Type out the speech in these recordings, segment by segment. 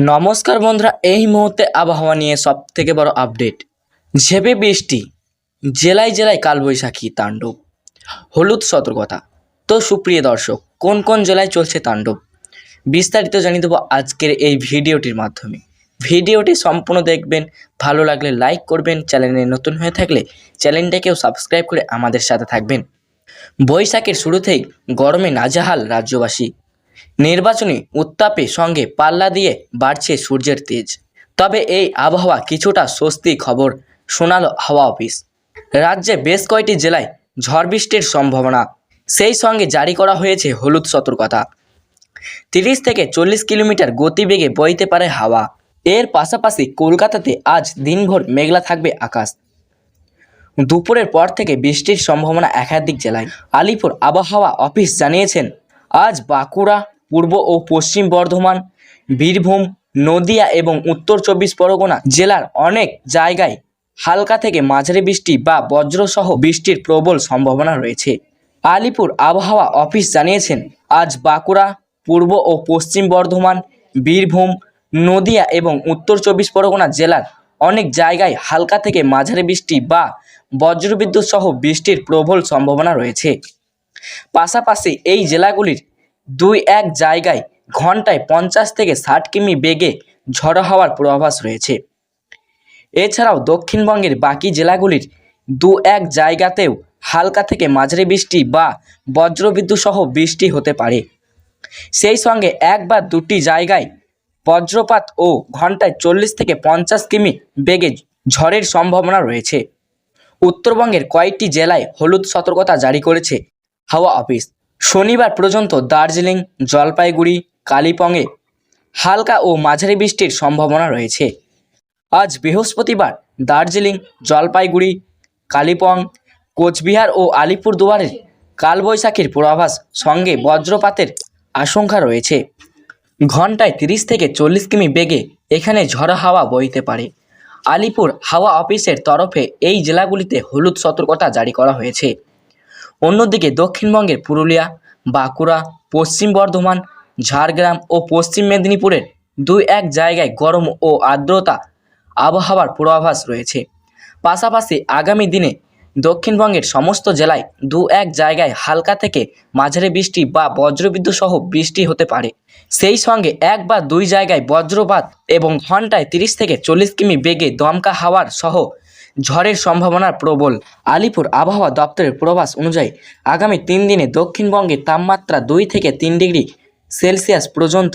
নমস্কার বন্ধুরা, এই মুহূর্তে আবহাওয়া নিয়ে সবথেকে বড় আপডেট। ঝেঁপে বৃষ্টি, জেলায় জেলায় কালবৈশাখী তাণ্ডব, হলুদ সতর্কতা। তো সুপ্রিয় দর্শক, কোন কোন জেলায় চলছে তাণ্ডব বিস্তারিত জানিয়ে দেবো আজকের এই ভিডিওটির মাধ্যমে। ভিডিওটি সম্পূর্ণ দেখবেন, ভালো লাগলে লাইক করবেন, চ্যানেলে নতুন হয়ে থাকলে চ্যানেলটাকেও সাবস্ক্রাইব করে আমাদের সাথে থাকবেন। বৈশাখের শুরুতেই গরমে নাজেহাল রাজ্যবাসী। নির্বাচনী উত্তাপে সঙ্গে পাল্লা দিয়ে বাড়ছে সূর্যের তেজ। তবে এই আবহাওয়া কিছুটা স্বস্তি খবর শোনালো হাওয়া অফিস। রাজ্যে বেশ কয়েকটি জেলায় ঝড় বৃষ্টির সম্ভাবনা, সেই সঙ্গে জারি করা হয়েছে হলুদ সতর্কতা। 30 থেকে 40 কিলোমিটার গতিবেগে বইতে পারে হাওয়া। এর পাশাপাশি কলকাতাতে আজ দিনভর মেঘলা থাকবে আকাশ। দুপুরের পর থেকে বৃষ্টির সম্ভাবনা একাধিক জেলায়। আলিপুর আবহাওয়া অফিস জানিয়েছেন, আজ বাঁকুড়া, পূর্ব ও পশ্চিম বর্ধমান, বীরভূম, নদিয়া এবং উত্তর 24 পরগনা জেলার অনেক জায়গায় হালকা থেকে মাঝারি বৃষ্টি বা বজ্রসহ বৃষ্টির প্রবল সম্ভাবনা রয়েছে। আলিপুর আবহাওয়া অফিস জানিয়েছেন, আজ বাঁকুড়া, পূর্ব ও পশ্চিম বর্ধমান, বীরভূম, নদিয়া এবং উত্তর 24 পরগনা জেলার অনেক জায়গায় হালকা থেকে মাঝারি বৃষ্টি বা বজ্রবিদ্যুৎ সহ বৃষ্টির প্রবল সম্ভাবনা রয়েছে। পাশাপাশি এই জেলাগুলির 2-1 জায়গায় ঘন্টায় 50 থেকে 60 কিমি বেগে ঝড়ো হওয়ার পূর্বাভাস রয়েছে। এছাড়াও দক্ষিণবঙ্গের বাকি জেলাগুলির 2-1 জায়গাতেও হালকা থেকে মাঝারি বৃষ্টি বা বজ্রবিদ্যুৎ সহ বৃষ্টি হতে পারে। সেই সঙ্গে 1 বা 2টি জায়গায় বজ্রপাত ও ঘন্টায় 40 থেকে 50 কিমি বেগে ঝড়ের সম্ভাবনা রয়েছে। উত্তরবঙ্গের কয়েকটি জেলায় হলুদ সতর্কতা জারি করেছে হাওয়া অফিস। শনিবার পর্যন্ত দার্জিলিং, জলপাইগুড়ি, কালিম্পংয়ে হালকা ও মাঝারি বৃষ্টির সম্ভাবনা রয়েছে। আজ বৃহস্পতিবার দার্জিলিং, জলপাইগুড়ি, কালিম্পং, কোচবিহার ও আলিপুরদুয়ারের কালবৈশাখীর পূর্বাভাস সঙ্গে বজ্রপাতের আশঙ্কা রয়েছে। ঘন্টায় 30 থেকে 40 কিমি বেগে এখানে ঝড়ো হাওয়া বইতে পারে। আলিপুর হাওয়া অফিসের তরফে এই জেলাগুলিতে হলুদ সতর্কতা জারি করা হয়েছে। অন্যদিকে দক্ষিণবঙ্গের পুরুলিয়া, বাঁকুড়া, পশ্চিম বর্ধমান, ঝাড়গ্রাম ও পশ্চিম মেদিনীপুরের 2-1 জায়গায় গরম ও আর্দ্রতা আবহাওয়ার পূর্বাভাস রয়েছে। পাশাপাশি আগামী দিনে দক্ষিণবঙ্গের সমস্ত জেলায় 2-1 জায়গায় হালকা থেকে মাঝারি বৃষ্টি বা বজ্রবিদ্যুৎ সহ বৃষ্টি হতে পারে। সেই সঙ্গে 1 বা 2 জায়গায় বজ্রপাত এবং ঘন্টায় 30 থেকে 40 কিমি বেগে দমকা হাওয়ার সহ ঝড়ের সম্ভাবনা প্রবল। আলিপুর আবহাওয়া দপ্তরের পূর্বাভাস অনুযায়ী আগামী 3 দিনে দক্ষিণবঙ্গে তাপমাত্রা 2 থেকে 3 ডিগ্রি সেলসিয়াস পর্যন্ত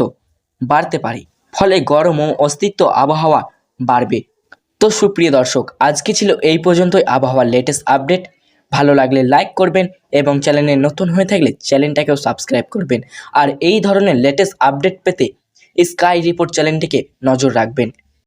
বাড়তে পারে, ফলে গরম ও অস্তিত্ব আবহাওয়া বাড়বে। তো সুপ্রিয় দর্শক, আজকে ছিল এই পর্যন্তই আবহাওয়ার লেটেস্ট আপডেট। ভালো লাগলে লাইক করবেন এবং চ্যানেলে নতুন হয়ে থাকলে চ্যানেলটাকেও সাবস্ক্রাইব করবেন। আর এই ধরনের লেটেস্ট আপডেট পেতে স্কাই রিপোর্ট চ্যানেলটিকে নজর রাখবেন।